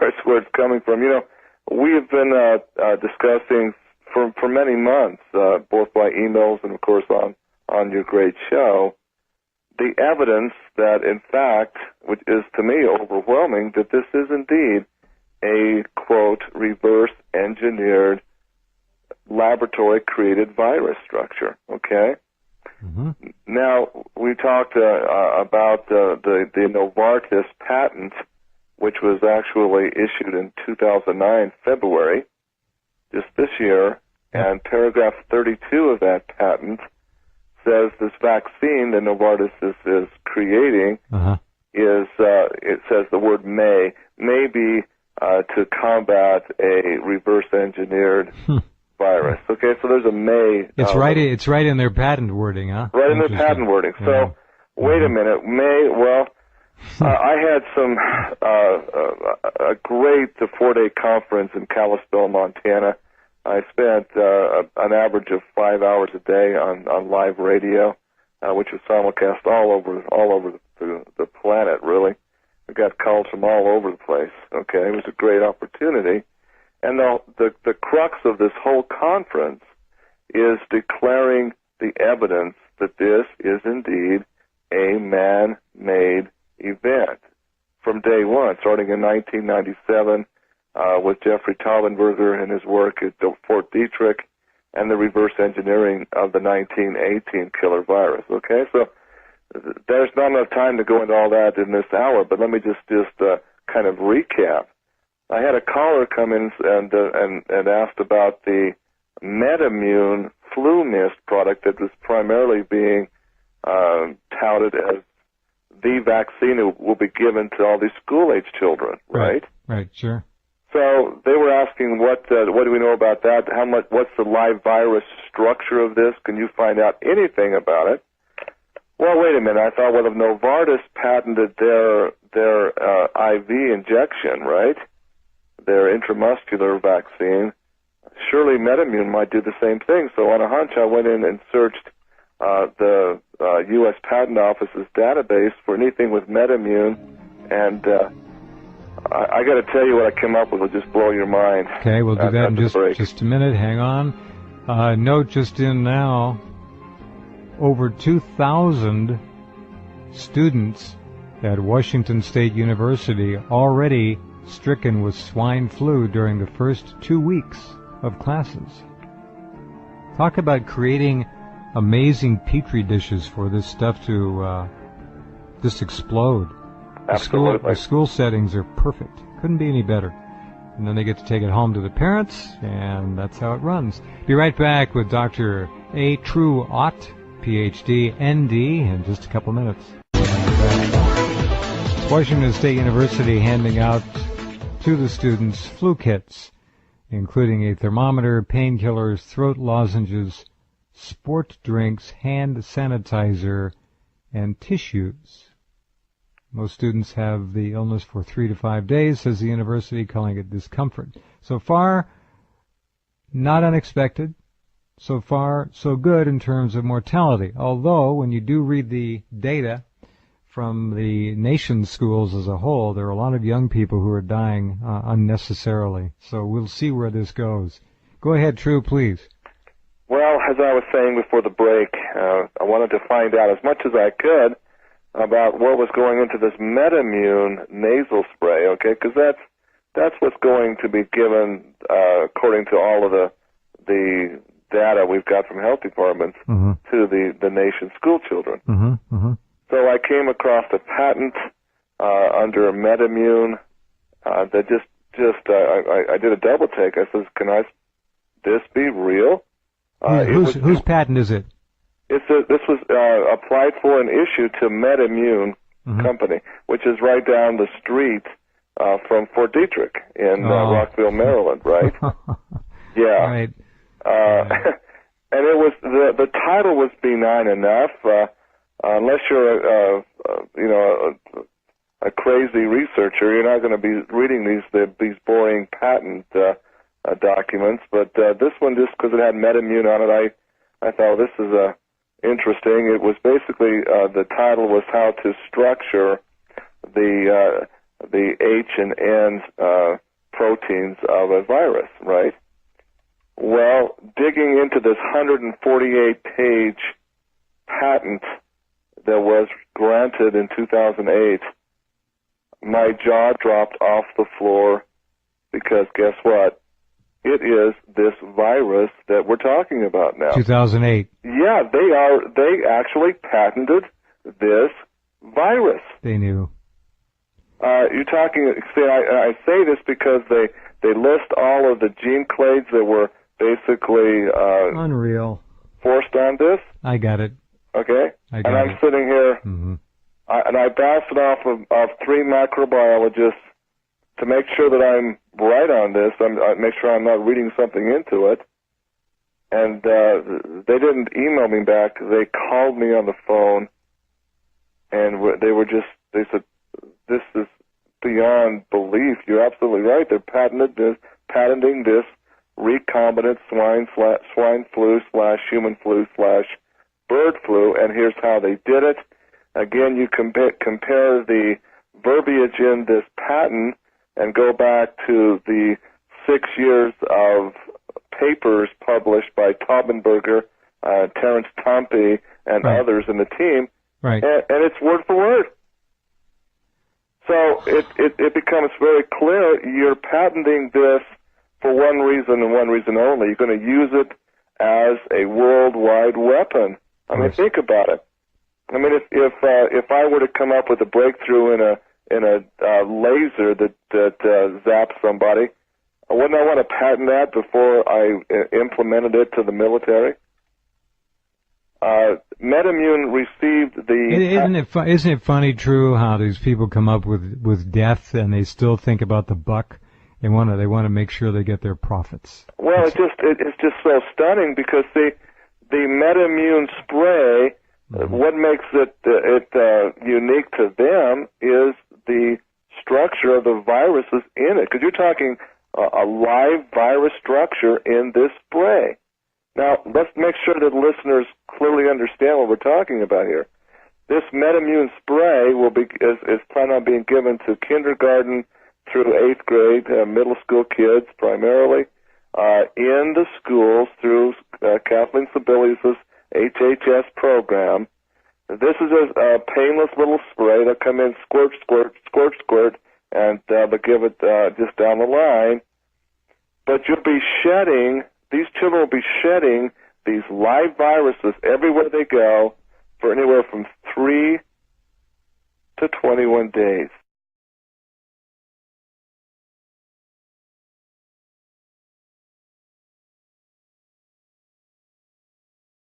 That's where it's coming from. We have been discussing for many months, both by emails and, of course, on your great show, the evidence that, in fact, which is to me overwhelming, that this is indeed a, quote, reverse-engineered, laboratory-created virus structure, okay? Mm-hmm. Now, we talked about the Novartis patent, which was actually issued in 2009, February, just this year, and paragraph 32 of that patent says this vaccine that Novartis is creating it says the word may be to combat a reverse-enginered virus. Okay, so there's a may. It's right in their patent wording, huh? Right in their patent wording. So, wait a minute, may, well, I had a great 4-day conference in Kalispell, Montana. I spent an average of 5 hours a day on live radio, which was simulcast all over the planet, really. I got calls from all over the place. Okay, it was a great opportunity. And the crux of this whole conference is declaring the evidence that this is indeed a man-made event from day one, starting in 1997 with Jeffrey Taubenberger and his work at Fort Detrick and the reverse engineering of the 1918 killer virus. Okay, so there's not enough time to go into all that in this hour, but let me just kind of recap. I had a caller come in and asked about the MedImmune flu mist product that was primarily being touted as the vaccine that will be given to all these school-age children, right? Right, sure. So they were asking, what do we know about that? What's the live virus structure of this? Can you find out anything about it? Well, wait a minute. I thought, well, if Novartis patented their IV injection, right, their intramuscular vaccine, surely MedImmune might do the same thing. So on a hunch, I went in and searched the U.S. Patent Office's database for anything with MedImmune, and I got to tell you what I came up with will just blow your mind. Okay, we'll do that in just a minute. Hang on. Note just in now, over 2,000 students at Washington State University already stricken with swine flu during the first 2 weeks of classes. Talk about creating amazing petri dishes for this stuff to just explode. Absolutely. The school settings are perfect. Couldn't be any better. And then they get to take it home to the parents, and that's how it runs. Be right back with Dr. A. True Ott, Ph.D., N.D., in just a couple minutes. Washington State University handing out to the students flu kits, including a thermometer, painkillers, throat lozenges, sport drinks, hand sanitizer, and tissues. Most students have the illness for 3 to 5 days, says the university, calling it discomfort. So far, not unexpected. So far, so good in terms of mortality. Although, when you do read the data from the nation's schools as a whole, there are a lot of young people who are dying unnecessarily. So we'll see where this goes. Go ahead, True, please. Well, as I was saying before the break, I wanted to find out as much as I could about what was going into this MedImmune nasal spray, okay? Because that's what's going to be given according to all of the data we've got from health departments to the nation's school children. So I came across a patent under MedImmune that I did a double take. I says, can this be real? Whose patent is it? This was applied for and issued to MedImmune Company, which is right down the street from Fort Detrick in Rockville, Maryland, right? Yeah. Right. And it was the title was benign enough, unless you're a crazy researcher, you're not going to be reading these boring patent documents. But this one, just because it had MedImmune on it, I thought this is interesting. It was basically the title was how to structure the the H and N proteins of a virus, right? Well, digging into this 148-page patent that was granted in 2008, my jaw dropped off the floor because guess what? It is this virus that we're talking about now. 2008. Yeah, they actually patented this virus. They knew. You're talking, see, I say this because they list all of the gene clades that were basically unreal forced on this. I got it. Okay? I'm sitting here, mm-hmm. and I bounced it off of 3 microbiologists to make sure that I'm right on this. I make sure I'm not reading something into it. And they didn't email me back. They called me on the phone, and they said, this is beyond belief. You're absolutely right. They're patenting this recombinant swine flu / human flu / bird flu, and here's how they did it. Again, you compare the verbiage in this patent and go back to the 6 years of papers published by Taubenberger, Terence Tompe, and others in the team, right? And it's word for word. So it becomes very clear you're patenting this for one reason and one reason only. You're going to use it as a worldwide weapon. I mean, think about it. I mean, if I were to come up with a breakthrough in a laser that zaps somebody, wouldn't I want to patent that before I implemented it to the military? MedImmune received the... Isn't it funny, True, how these people come up with death and they still think about the buck? They want to make sure they get their profits. Well, it's just so stunning because the MedImmune spray, what makes it unique to them is the structure of the viruses in it. Because you're talking a live virus structure in this spray. Now, let's make sure that listeners clearly understand what we're talking about here. This MedImmune spray is planned on being given to kindergarten through 8th grade, middle school kids primarily, in the schools through Kathleen Sebelius' HHS program. This is a painless little spray. They'll come in, squirt, squirt, squirt, squirt, and they'll give it just down the line. But you'll be shedding, these children will be shedding these live viruses everywhere they go for anywhere from 3 to 21 days.